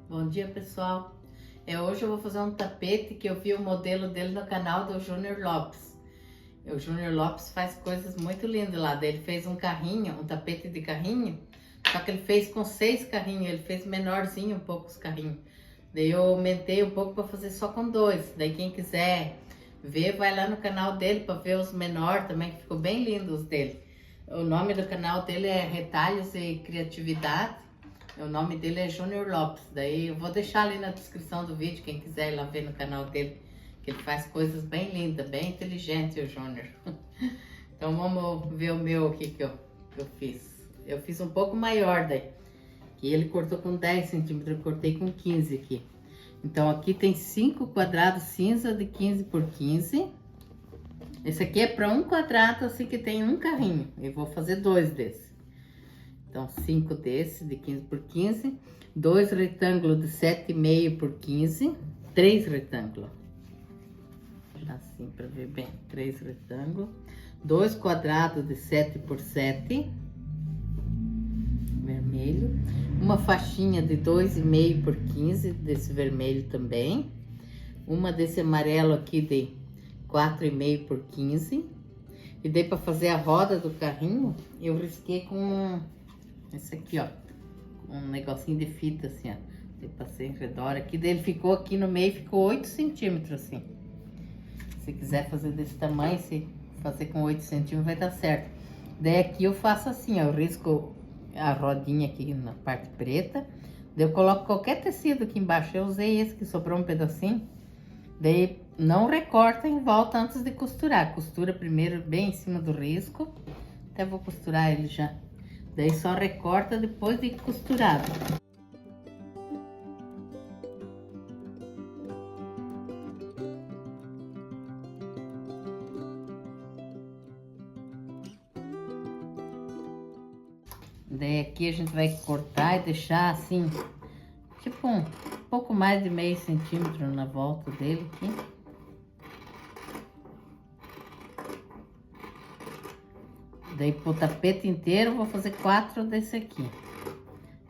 Bom dia, pessoal. Hoje eu vou fazer um tapete que eu vi o modelo dele no canal do Júnior Lopes. O Júnior Lopes faz coisas muito lindas lá. Daí ele fez um carrinho, um tapete de carrinho, só que ele fez com 6 carrinhos, ele fez menorzinho um pouco os carrinhos. Daí eu aumentei um pouco para fazer só com 2. Daí quem quiser ver, vai lá no canal dele para ver os menores também, que ficou bem lindos os dele. O nome do canal dele é Retalhos e Criatividade. O nome dele é Júnior Lopes. Daí eu vou deixar ali na descrição do vídeo, quem quiser ir lá ver no canal dele, que ele faz coisas bem lindas, bem inteligente, o Júnior. Então vamos ver o meu aqui que eu fiz. Eu fiz um pouco maior daí, que ele cortou com 10 centímetros, eu cortei com 15 aqui. Então aqui tem 5 quadrados cinza de 15 por 15. Esse aqui é para um quadrado, assim que tem um carrinho. Eu vou fazer 2 desses. Então, 5 desse de 15 por 15, 2 retângulos de 7,5 por 15, 3 retângulos. Assim, para ver bem, 3 retângulos. 2 quadrados de 7 por 7, vermelho. Uma faixinha de 2,5 por 15, desse vermelho também. Uma desse amarelo aqui de 4,5 por 15. E daí para fazer a roda do carrinho, eu risquei com esse aqui, ó, um negocinho de fita assim, ó. Eu passei em redor aqui, daí ele ficou aqui no meio, ficou 8 centímetros assim. Se quiser fazer desse tamanho, se fazer com 8 centímetros vai dar certo. Daí aqui eu faço assim, ó, eu risco a rodinha aqui na parte preta, daí eu coloco qualquer tecido aqui embaixo. Eu usei esse que sobrou um pedacinho, daí não recorta em volta antes de costurar. Costura primeiro bem em cima do risco, até vou costurar ele já. Daí só recorta depois de costurado. Daí aqui a gente vai cortar e deixar assim, tipo um pouco mais de meio centímetro na volta dele aqui. Daí pro tapete inteiro eu vou fazer 4 desse aqui.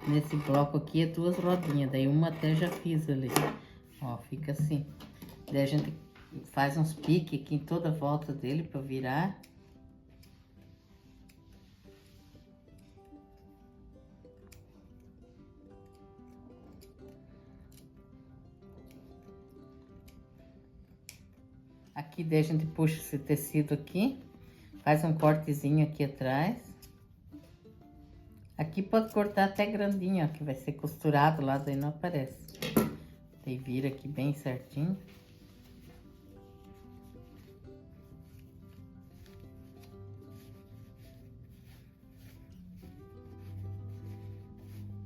Nesse bloco aqui é 2 rodinhas, daí uma até já fiz ali. Ó, fica assim. Daí a gente faz uns piques aqui em toda a volta dele pra virar. Aqui daí a gente puxa esse tecido aqui. Faz um cortezinho aqui atrás. Aqui pode cortar até grandinho, ó, que vai ser costurado lá, daí não aparece. Daí vira aqui bem certinho.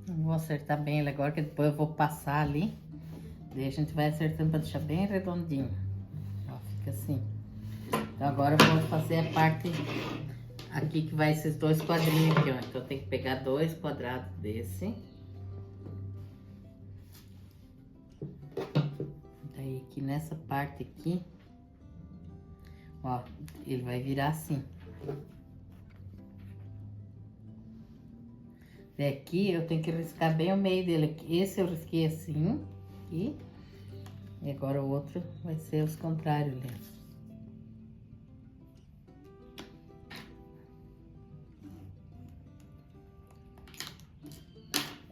Vou acertar bem ele agora, que depois eu vou passar ali. Daí a gente vai acertando para deixar bem redondinho. Ó, fica assim. Então agora eu vou fazer a parte aqui que vai esses 2 quadrinhos aqui, ó. Então eu tenho que pegar 2 quadrados desse. Daí aqui nessa parte aqui, ó, ele vai virar assim. Daí aqui eu tenho que riscar bem o meio dele. Esse eu risquei assim, aqui. E agora o outro vai ser os contrários ali.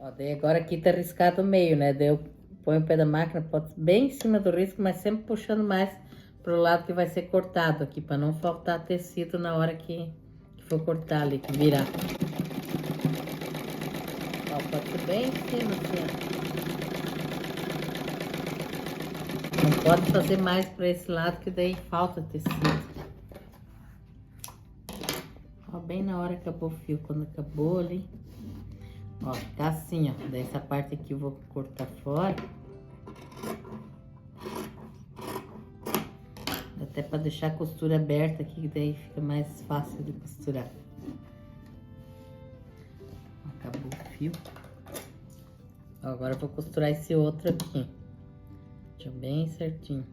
Ó, daí agora aqui tá riscado o meio, né? Daí eu ponho o pé da máquina, pode ser bem em cima do risco, mas sempre puxando mais pro lado que vai ser cortado aqui, pra não faltar tecido na hora que for cortar ali, que virar. Ó, pode ser bem em cima, assim, ó. Não pode fazer mais pra esse lado, que daí falta tecido. Ó, bem na hora que acabou o fio, quando acabou ali. Ó, tá assim, ó. Daí essa parte aqui eu vou cortar fora. Até para deixar a costura aberta aqui, que daí fica mais fácil de costurar. Acabou o fio. Agora eu vou costurar esse outro aqui. Deixa bem certinho.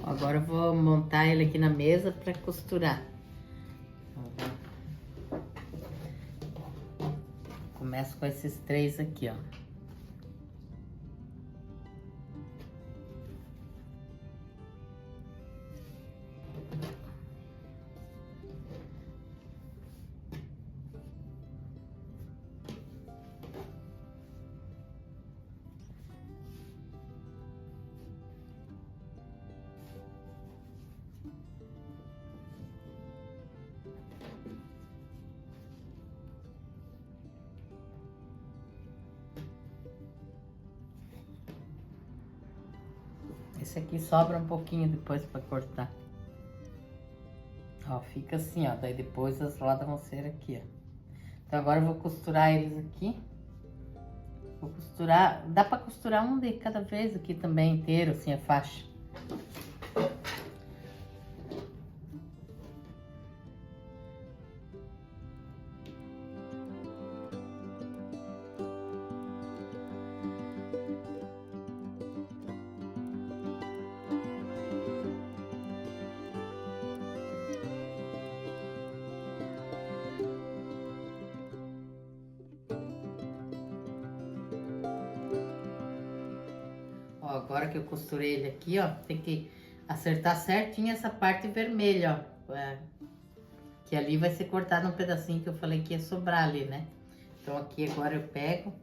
Agora eu vou montar ele aqui na mesa para costurar. Começo com esses 3 aqui, ó. Esse aqui sobra um pouquinho depois para cortar. Ó, fica assim, ó. Daí depois as rodas vão ser aqui, ó. Então agora eu vou costurar eles aqui. Vou costurar, dá para costurar um de cada vez aqui também inteiro, assim, a faixa. Ó, agora que eu costurei ele aqui, ó, tem que acertar certinho essa parte vermelha, ó. Que ali vai ser cortado um pedacinho que eu falei que ia sobrar ali, né? Então aqui agora eu pego,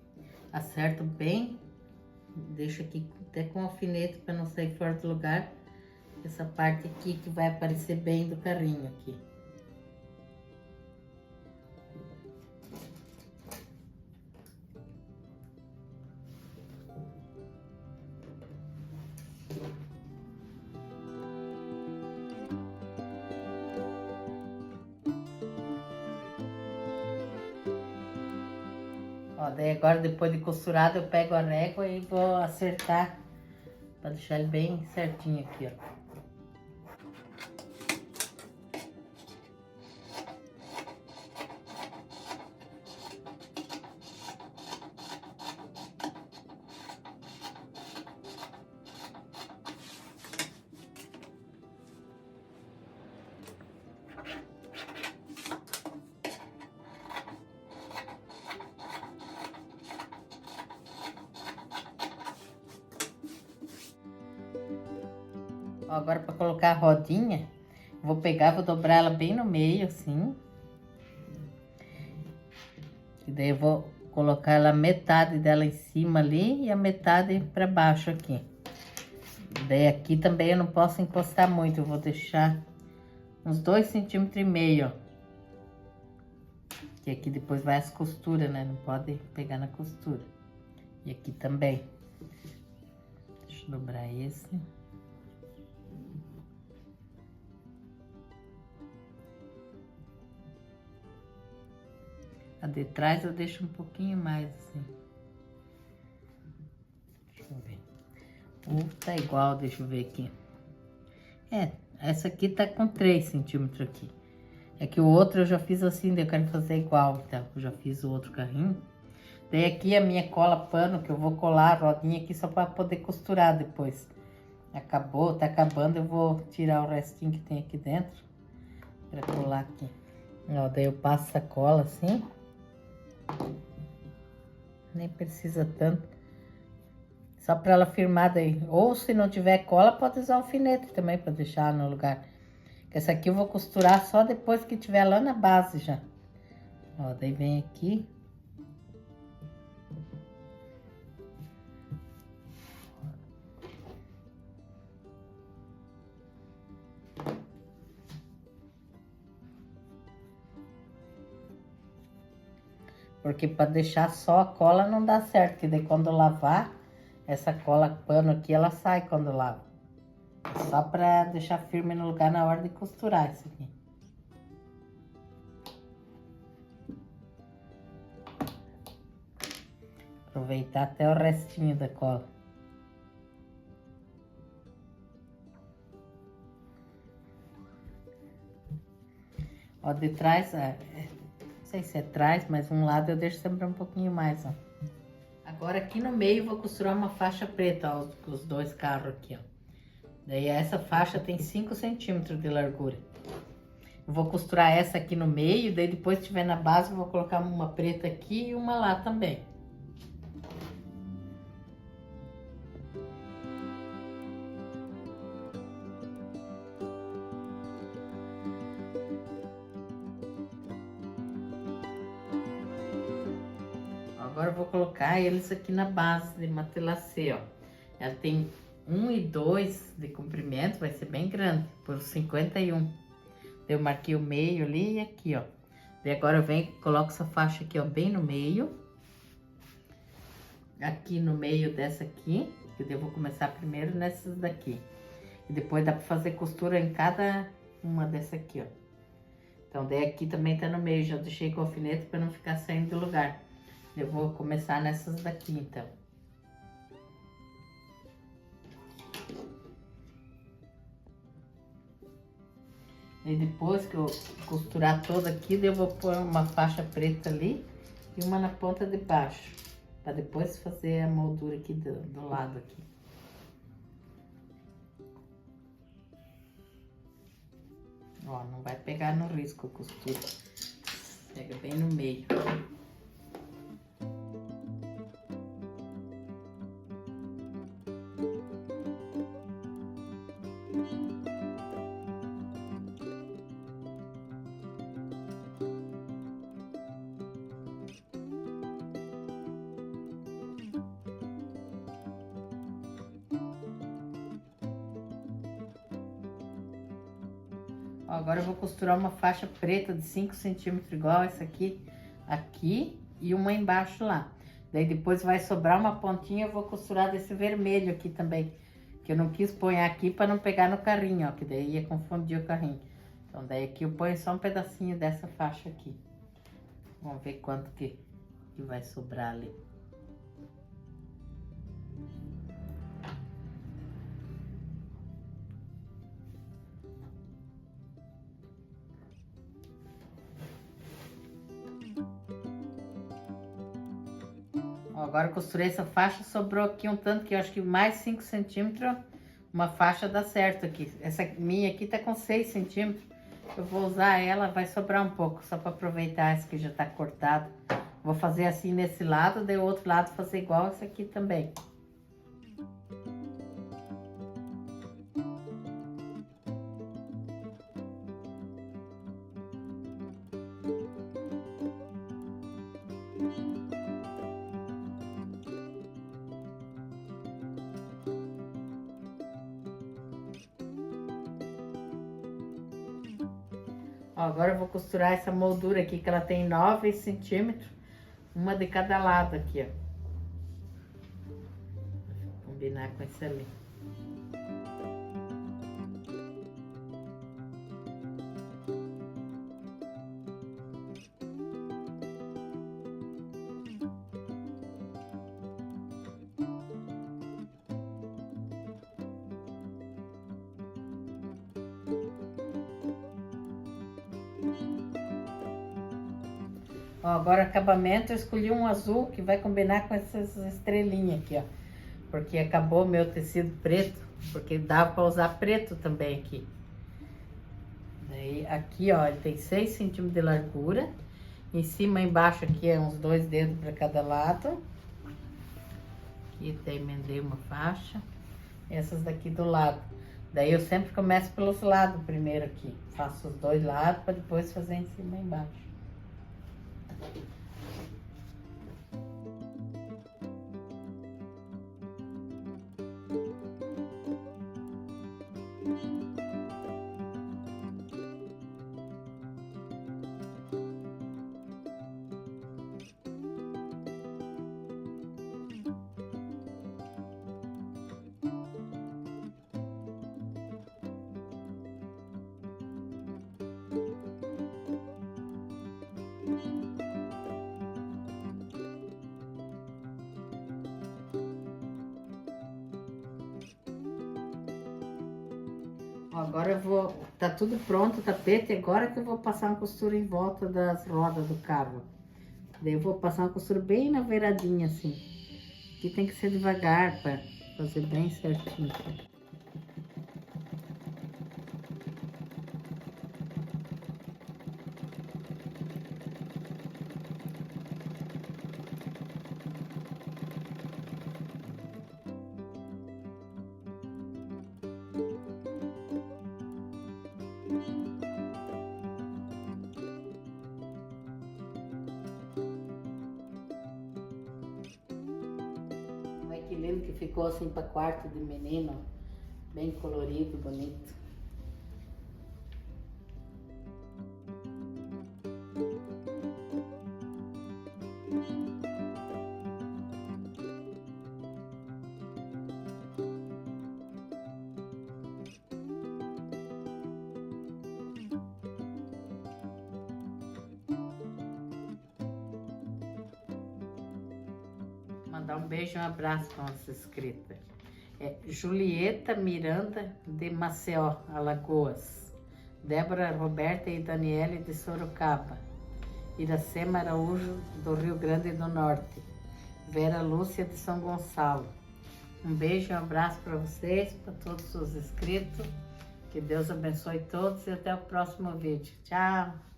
acerto bem, deixo aqui até com alfinete para não sair fora do lugar. Essa parte aqui que vai aparecer bem do carrinho aqui. Ó, daí agora depois de costurado eu pego a régua e vou acertar para deixar ele bem certinho aqui, ó. Ó, agora para colocar a rodinha, vou pegar, vou dobrar ela bem no meio, assim. E daí eu vou colocar ela metade dela em cima ali e a metade para baixo aqui. Daí aqui também eu não posso encostar muito, eu vou deixar uns 2,5 cm, ó. Que aqui depois vai as costuras, né? Não pode pegar na costura. E aqui também. Deixa eu dobrar esse. A de trás eu deixo um pouquinho mais assim. Deixa eu ver. Tá igual, deixa eu ver aqui. Essa aqui tá com 3 centímetros aqui. É que o outro eu já fiz assim, daí eu quero fazer igual, então. Eu já fiz o outro carrinho. Daí aqui a minha cola pano, que eu vou colar a rodinha aqui só para poder costurar depois. Acabou, tá acabando, eu vou tirar o restinho que tem aqui dentro. Pra colar aqui. Ó, daí eu passo a cola assim. Nem precisa tanto. Só para ela firmar daí. Ou se não tiver cola, pode usar alfinete também para deixar no lugar. Essa aqui eu vou costurar só depois que tiver lá na base já. Ó, daí vem aqui. Porque para deixar só a cola não dá certo, que daí quando lavar essa cola pano aqui, ela sai quando lava. Só pra deixar firme no lugar na hora de costurar isso aqui. Aproveitar até o restinho da cola. Ó, de trás, não sei se é trás, mas um lado eu deixo sempre um pouquinho mais, ó. Agora aqui no meio vou costurar uma faixa preta, ó, os dois carros aqui, ó. Daí essa faixa tem 5 centímetros de largura. Eu vou costurar essa aqui no meio, daí depois que tiver na base eu vou colocar uma preta aqui e uma lá também. Agora eu vou colocar eles aqui na base de matelacê, ó. Ela tem 1 e 2 de comprimento, vai ser bem grande, por 51. Eu marquei o meio ali e aqui, ó. E agora eu venho e coloco essa faixa aqui, ó, bem no meio. Aqui no meio dessa aqui, que eu vou começar primeiro nessas daqui. E depois dá pra fazer costura em cada uma dessa aqui, ó. Então, daí aqui também tá no meio, já deixei com alfinete pra não ficar saindo do lugar. Eu vou começar nessas daqui, então. E depois que eu costurar toda aqui, eu vou pôr uma faixa preta ali e uma na ponta de baixo. Pra depois fazer a moldura aqui do lado aqui. Ó, não vai pegar no risco a costura. Pega bem no meio. Ó, agora eu vou costurar uma faixa preta de 5 centímetros igual essa aqui, aqui e uma embaixo lá. Daí depois vai sobrar uma pontinha, eu vou costurar desse vermelho aqui também. Que eu não quis pôr aqui para não pegar no carrinho, ó, que daí ia confundir o carrinho. Então daí aqui eu ponho só um pedacinho dessa faixa aqui. Vamos ver quanto que vai sobrar ali. Ó, agora eu costurei essa faixa, sobrou aqui um tanto que eu acho que mais 5 centímetros, uma faixa dá certo aqui. Essa minha aqui tá com 6 centímetros, eu vou usar ela, vai sobrar um pouco, só para aproveitar essa que já tá cortada. Vou fazer assim nesse lado, daí o outro lado fazer igual essa aqui também. Ó, agora eu vou costurar essa moldura aqui, que ela tem 9 centímetros, uma de cada lado aqui, ó. Vou combinar com esse ali. Ó, agora acabamento, eu escolhi um azul que vai combinar com essas estrelinhas aqui, ó. Porque acabou meu tecido preto, porque dava para usar preto também aqui. Daí aqui, ó, ele tem 6 centímetros de largura. Em cima e embaixo aqui é uns 2 dedos para cada lado. Aqui até emendei uma faixa. Essas daqui do lado. Daí eu sempre começo pelos lados primeiro aqui. Faço os 2 lados para depois fazer em cima e embaixo. Agora eu vou, tá tudo pronto o tapete, agora que eu vou passar uma costura em volta das rodas do carro. Daí eu vou passar uma costura bem na beiradinha assim. Aqui tem que ser devagar para fazer bem certinho. Olha que lindo que ficou assim para quarto de menino, bem colorido, bonito. Mandar um beijo e um abraço para nossa inscrita. É Julieta Miranda de Maceió, Alagoas. Débora Roberta e Daniele de Sorocaba. Iracema Araújo do Rio Grande do Norte. Vera Lúcia de São Gonçalo. Um beijo e um abraço para vocês, para todos os inscritos. Que Deus abençoe todos e até o próximo vídeo. Tchau!